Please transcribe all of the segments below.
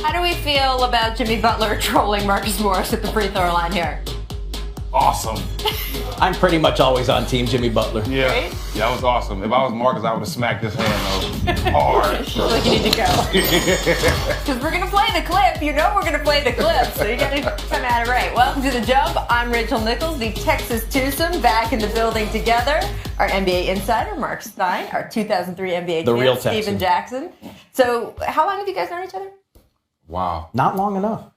How do we feel about Jimmy Butler trolling Marcus Morris at the free throw line here? Awesome. I'm pretty much always on team Jimmy Butler. Yeah. Right? Yeah, that was awesome. If I was Marcus, I would have smacked his hand though. Hard. I feel like you need to go. Because we're going to play the clip. You know we're going to play the clip, so you got to come at it right. Welcome to The Jump. I'm Rachel Nichols, the Texas twosome, back in the building together. Our NBA insider, Mark Stein. Our 2003 NBA The real champ, Steven Texan. Jackson. So how long have you guys known each other? Wow. Not long enough.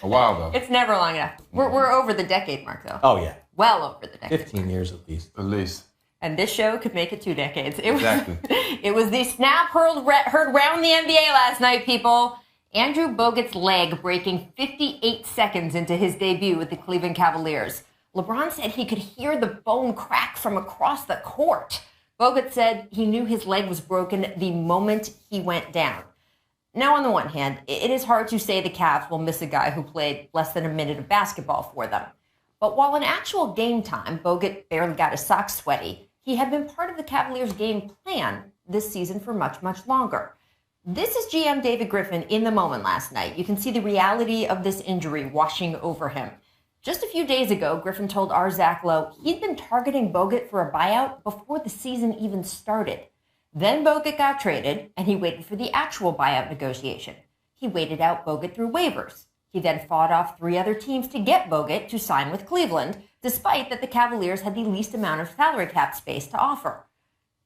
A while though. It's never long enough. We're over the decade mark, though. Oh, yeah. Well over the decade. 15 years at least. At least. And this show could make it 2 decades. Exactly. It was the snap heard round the NBA last night, people. Andrew Bogut's leg breaking 58 seconds into his debut with the Cleveland Cavaliers. LeBron said he could hear the bone crack from across the court. Bogut said he knew his leg was broken the moment he went down. Now, on the one hand, it is hard to say the Cavs will miss a guy who played less than a minute of basketball for them. But while in actual game time, Bogut barely got his socks sweaty, he had been part of the Cavaliers' game plan this season for much, much longer. This is GM David Griffin in the moment last night. You can see the reality of this injury washing over him. Just a few days ago, Griffin told our Zach Lowe he'd been targeting Bogut for a buyout before the season even started. Then Bogut got traded, and he waited for the actual buyout negotiation. He waited out Bogut through waivers. He then fought off 3 other teams to get Bogut to sign with Cleveland, despite that the Cavaliers had the least amount of salary cap space to offer.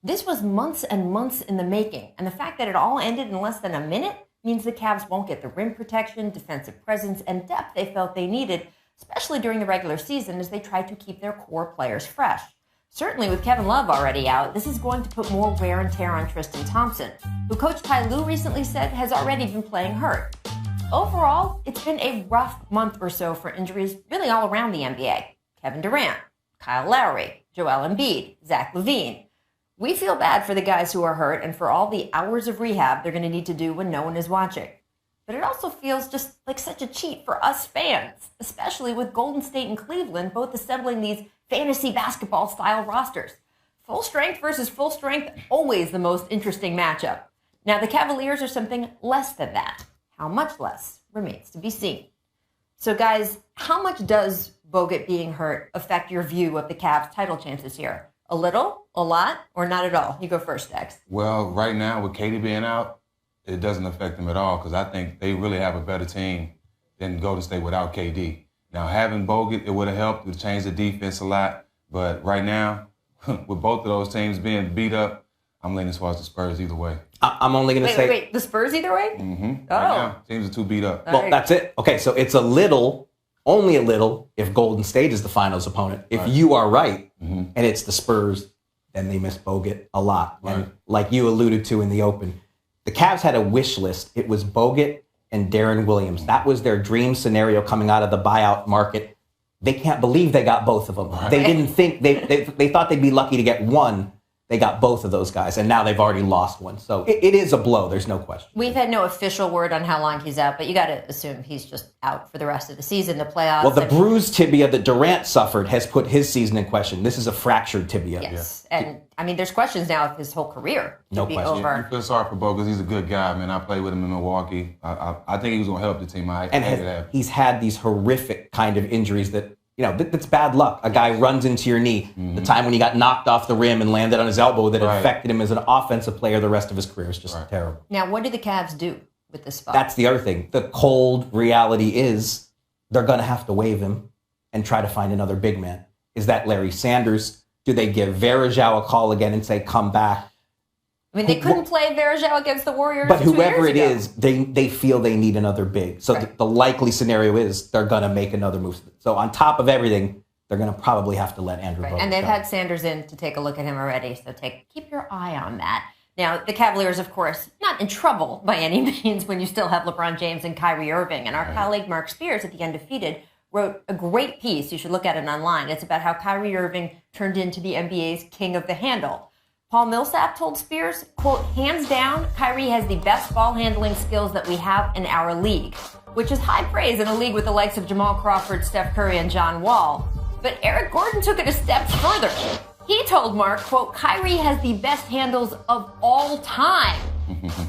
This was months and months in the making, and the fact that it all ended in less than a minute means the Cavs won't get the rim protection, defensive presence, and depth they felt they needed, especially during the regular season as they tried to keep their core players fresh. Certainly with Kevin Love already out, this is going to put more wear and tear on Tristan Thompson, who Coach Ty Lue recently said has already been playing hurt. Overall, it's been a rough month or so for injuries really all around the NBA. Kevin Durant, Kyle Lowry, Joel Embiid, Zach LaVine. We feel bad for the guys who are hurt and for all the hours of rehab they're going to need to do when no one is watching. But it also feels just like such a cheat for us fans, especially with Golden State and Cleveland both assembling these fantasy basketball-style rosters. Full strength versus full strength, always the most interesting matchup. Now, the Cavaliers are something less than that. How much less remains to be seen. So, guys, how much does Bogut being hurt affect your view of the Cavs' title chances here? A little, a lot, or not at all? You go first, Dex. Well, right now with KD being out, it doesn't affect them at all because I think they really have a better team than Golden State without KD. Now, having Bogut, it would have helped to change the defense a lot. But right now, with both of those teams being beat up, I'm leaning towards the Spurs either way. I'm only going to say... Wait, the Spurs either way? Mm-hmm. Oh. Right now, teams are too beat up. Well, that's it. Okay, so it's a little, only a little, if Golden State is the finals opponent. If you are right, and it's the Spurs, then they miss Bogut a lot. Right. And like you alluded to in the open, the Cavs had a wish list. It was Bogut and Darren Williams. That was their dream scenario coming out of the buyout market. They can't believe they got both of them. Right. They didn't think, they thought they'd be lucky to get one. They got both of those guys, and now they've already lost one. So it is a blow. There's no question. We've had no official word on how long he's out, but you got to assume he's just out for the rest of the season, the playoffs. Well, the bruised tibia that Durant suffered has put his season in question. This is a fractured tibia. Yes, and I mean, there's questions now if his whole career could be question. over. You feel sorry for Bogut because he's a good guy, man. I played with him in Milwaukee. I think he was going to help the team. He's had these horrific kind of injuries that, you know, that's bad luck. A guy runs into your knee. The time when he got knocked off the rim and landed on his elbow that affected him as an offensive player the rest of his career is just terrible. Now, what do the Cavs do with this spot? That's the other thing. The cold reality is they're going to have to waive him and try to find another big man. Is that Larry Sanders? Do they give Varejao a call again and say, come back? I mean, they couldn't play Varejao against the Warriors. But 2 whoever years it ago. is, they feel they need another big. So the likely scenario is they're going to make another move. So on top of everything, they're going to probably have to let Andrew Bogut And they've go. had Sanders in to take a look at him already, so keep your eye on that. Now, the Cavaliers, of course, not in trouble by any means when you still have LeBron James and Kyrie Irving. And our colleague Mark Spears at The Undefeated wrote a great piece. You should look at it online. It's about how Kyrie Irving turned into the NBA's king of the handle. Paul Millsap told Spears, quote, hands down, Kyrie has the best ball handling skills that we have in our league, which is high praise in a league with the likes of Jamal Crawford, Steph Curry, and John Wall. But Eric Gordon took it a step further. He told Mark, quote, Kyrie has the best handles of all time.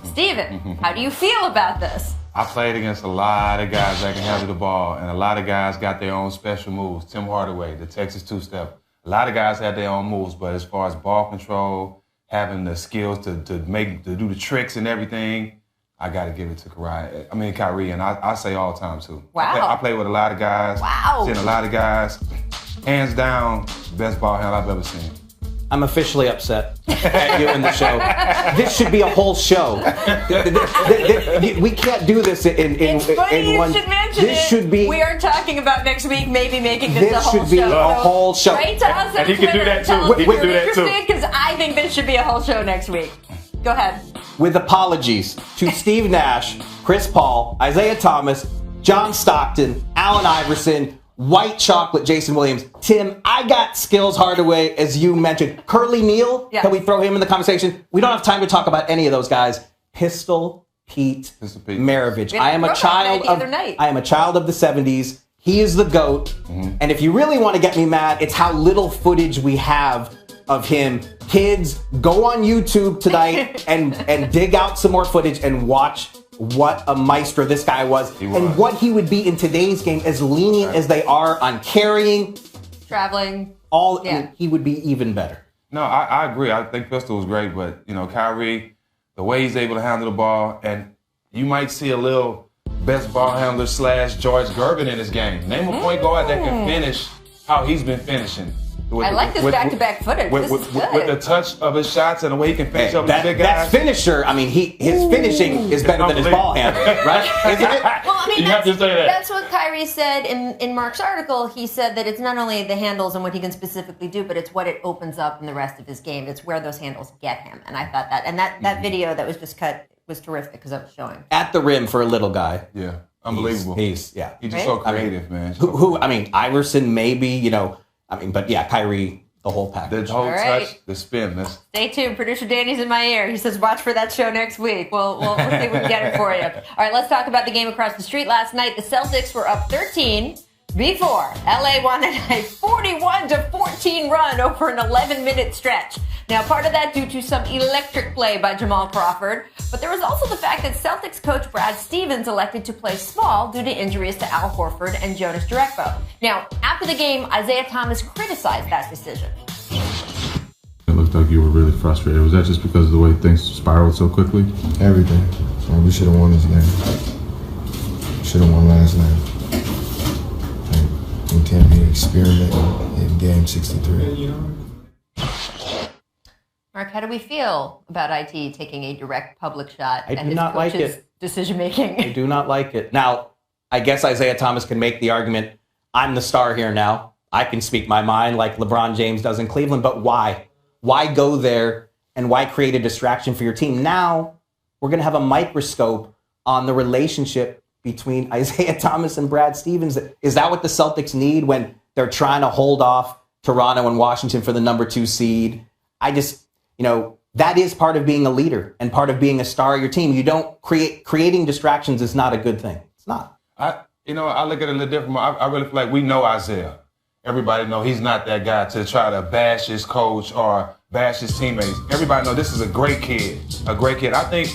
Steven, how do you feel about this? I played against a lot of guys that can handle the ball, and a lot of guys got their own special moves. Tim Hardaway, the Texas two-step. A lot of guys had their own moves, but as far as ball control, having the skills to do the tricks and everything, I got to give it to Kyrie, and I say all the time too. Wow. I play with a lot of guys. Wow. Seen a lot of guys. Hands down, best ball handler I've ever seen. I'm officially upset at you in the show. This should be a whole show. We can't do this in It's funny one. you should mention this it. should be. We are talking about next week maybe making this a This whole should be show. a whole show. Write to us on And he can do Twitter. that, Tell too. us He if can you're do that, too. interested, because I think this should be a whole show next week. Go ahead. With apologies to Steve Nash, Chris Paul, Isaiah Thomas, John Stockton, Allen Iverson, White Chocolate, Jason Williams. Tim, I got Skills Hardaway, as you mentioned. Curly Neal, Yeah. can we throw him in the conversation? We don't have time to talk about any of those guys. Pistol Pete Maravich. We I am a broke child that the of other night. I am a child of the 70s. He is the GOAT. And if you really want to get me mad, it's how little footage we have of him. Kids, go on YouTube tonight and dig out some more footage and watch what a maestro this guy was. And what he would be in today's game, as lenient as they are on carrying, Traveling. I mean, he would be even better. No, I agree. I think Pistol was great, but, Kyrie, the way he's able to handle the ball, and you might see a little best ball handler / George Gervin in his game. Name a point guard that can finish how he's been finishing. I like this back-to-back footage. This is good. With the touch of his shots and the way he can finish up the big guys. That finisher, I mean, his finishing is better than his ball handling, right? Isn't it? Well, I mean, You have to say that. that's what Kyrie said in Mark's article. He said that it's not only the handles and what he can specifically do, but it's what it opens up in the rest of his game. It's where those handles get him. And I thought that. And that video that was just cut was terrific because I was showing. At the rim for a little guy. Yeah, unbelievable. He's just so creative, man. I mean, Iverson maybe, but yeah, Kyrie, the whole package. The whole right. touch, the spin. Stay tuned. Producer Danny's in my ear. He says, watch for that show next week. We'll see if we can get it for you. All right, let's talk about the game across the street last night. The Celtics were up 13 before LA wanted a 41-14 run over an 11-minute stretch. Now, part of that due to some electric play by Jamal Crawford, but there was also the fact that Celtics coach Brad Stevens elected to play small due to injuries to Al Horford and Jonas Jerebko. Now, after the game, Isaiah Thomas criticized that decision. It looked like you were really frustrated. Was that just because of the way things spiraled so quickly? Everything. So we should have won this game. Should have won last night. And Tampa experiment in game 63. Mark, how do we feel about IT taking a direct public shot I at do his not like coach's it. decision-making? I do not like it. Now, I guess Isaiah Thomas can make the argument, I'm the star here now. I can speak my mind like LeBron James does in Cleveland, but why? Why go there and why create a distraction for your team? Now, we're going to have a microscope on the relationship between Isaiah Thomas and Brad Stevens. Is that what the Celtics need when they're trying to hold off Toronto and Washington for the number 2 seed? That is part of being a leader and part of being a star of your team. You don't creating distractions is not a good thing. It's not. I look at it a little different. I really feel like we know Isaiah. Everybody know he's not that guy to try to bash his coach or bash his teammates. Everybody know this is a great kid. I think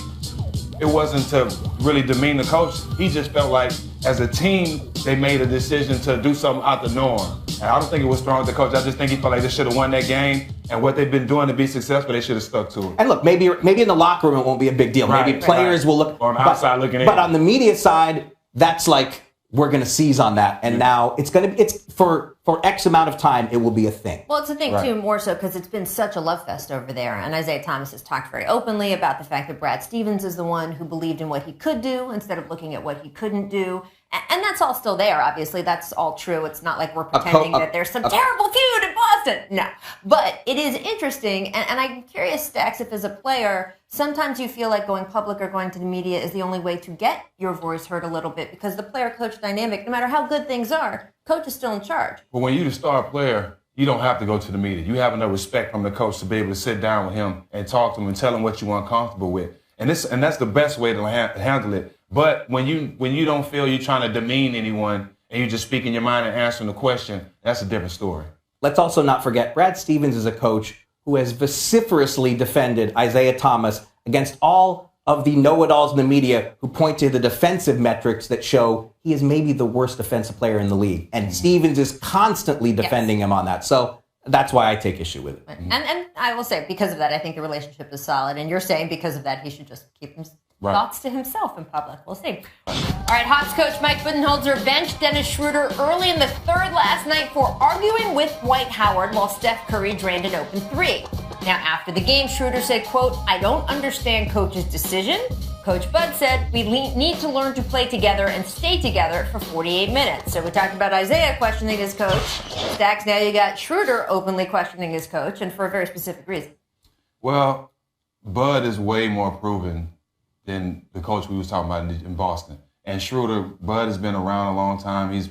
it wasn't to really demean the coach. He just felt like as a team, they made a decision to do something out the norm. And I don't think it was strong with the coach. I just think he felt like they should have won that game. And what they've been doing to be successful, they should have stuck to it. And look, maybe in the locker room it won't be a big deal. Right, maybe players will look on the outside looking in. But on the media side, that's like we're going to seize on that. And now it's for X amount of time, it will be a thing. Well, it's a thing, too, more so because it's been such a love fest over there. And Isaiah Thomas has talked very openly about the fact that Brad Stevens is the one who believed in what he could do instead of looking at what he couldn't do. And that's all still there, obviously. That's all true. It's not like we're pretending that there's some terrible feud in Boston. No. But it is interesting. And I'm curious, Stax, if as a player, sometimes you feel like going public or going to the media is the only way to get your voice heard a little bit because the player-coach dynamic, no matter how good things are, coach is still in charge. But when you're the star player, you don't have to go to the media. You have enough respect from the coach to be able to sit down with him and talk to him and tell him what you're uncomfortable with. And that's the best way to handle it. But when you don't feel you're trying to demean anyone and you're just speaking your mind and answering the question, that's a different story. Let's also not forget, Brad Stevens is a coach who has vociferously defended Isaiah Thomas against all of the know-it-alls in the media who point to the defensive metrics that show he is maybe the worst defensive player in the league. And Stevens is constantly defending him on that. So that's why I take issue with it. And I will say, because of that, I think the relationship is solid. And you're saying because of that, he should just keep his thoughts to himself in public. We'll see. All right, Hawks coach Mike Budenholzer benched Dennis Schroeder early in the third last night for arguing with Dwight Howard while Steph Curry drained an open three. Now, after the game, Schroeder said, quote, "I don't understand coach's decision." Coach Bud said, "We need to learn to play together and stay together for 48 minutes. So we talked about Isaiah questioning his coach. Stacks, now you got Schroeder openly questioning his coach, and for a very specific reason. Well, Bud is way more proven than the coach we was talking about in Boston. And Schroeder, Bud has been around a long time. He's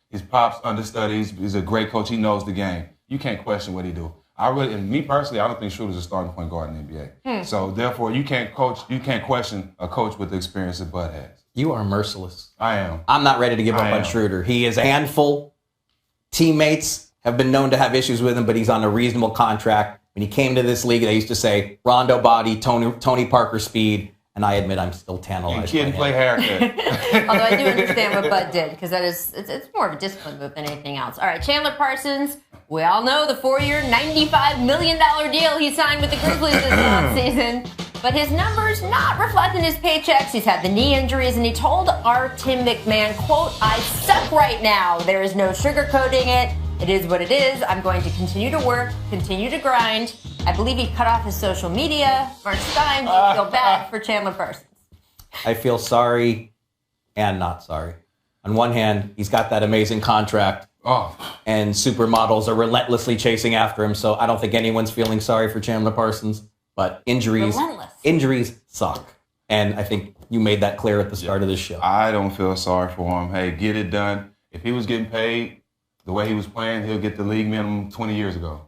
his pop's understudies. He's a great coach. He knows the game. You can't question what he do. And me personally, I don't think Schroeder's a starting point guard in the NBA. So therefore, you can't question a coach with the experience that Bud has. You are merciless. I am. I'm not ready to give up on Schroeder. He is a handful. Teammates have been known to have issues with him, but he's on a reasonable contract. When he came to this league, they used to say Rondo body, Tony Parker speed, and I admit I'm still tantalized. You can't play haircut. Although I do understand what Bud did, because it's more of a discipline move than anything else. All right, Chandler Parsons. We all know the 4-year, $95 million deal he signed with the Grizzlies this offseason. But his numbers not reflecting his paychecks. He's had the knee injuries, and he told our Tim McMahon, quote, "I suck right now. There is no sugarcoating it. It is what it is. I'm going to continue to work, continue to grind." I believe he cut off his social media. Mark Stein, do you feel bad for Chandler Parsons? I feel sorry and not sorry. On one hand, he's got that amazing contract. And supermodels are relentlessly chasing after him, so I don't think anyone's feeling sorry for Chandler Parsons. But injuries suck. And I think you made that clear at the start of this show. I don't feel sorry for him. Hey, get it done. If he was getting paid the way he was playing, he'll get the league minimum 20 years ago.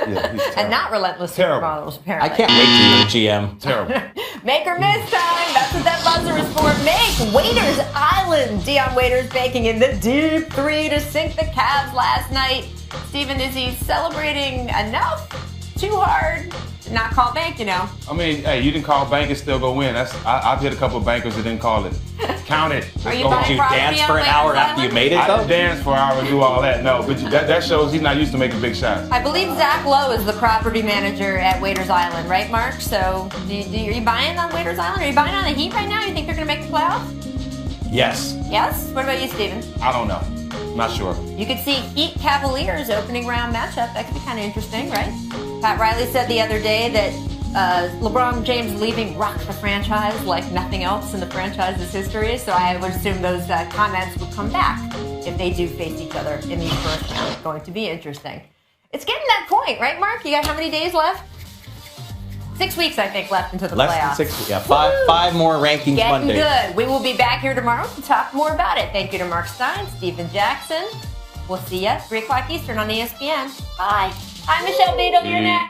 Yeah, he's and not relentless supermodels, apparently. I can't wait to be a GM. Terrible. Make or miss time. That's what that buzzer is for. Make Waiters Island. Dion Waiters banking in the deep three to sink the Cavs last night. Steven, is he celebrating enough? Too hard to not call bank, you know? I mean, hey, you didn't call bank and still go win. I've hit a couple of bankers that didn't call it. Count it. Are you Did you dance for an hour after you made it, though? I dance for an hour and do all that. No, but that shows he's not used to making big shots. I believe Zach Lowe is the property manager at Waiters Island, right, Mark? So are you buying on Waiters Island? Are you buying on the Heat right now? You think they're going to make the playoffs? Yes. Yes? What about you, Steven? I don't know. Not sure. You could see Heat Cavaliers opening round matchup. That could be kind of interesting, right? Pat Riley said the other day that LeBron James leaving rocked the franchise like nothing else in the franchise's history. So I would assume those comments would come back if they do face each other in the first round. It's going to be interesting. It's getting that point, right, Mark? You got how many days left? 6 weeks, I think, left into the playoffs. Less than 6 weeks. Yeah, five more rankings Getting Mondays. good. We will be back here tomorrow to talk more about it. Thank you to Mark Stein, Steven Jackson. We'll see you 3 o'clock Eastern on ESPN. Bye. I'm Michelle Beadle. You're next.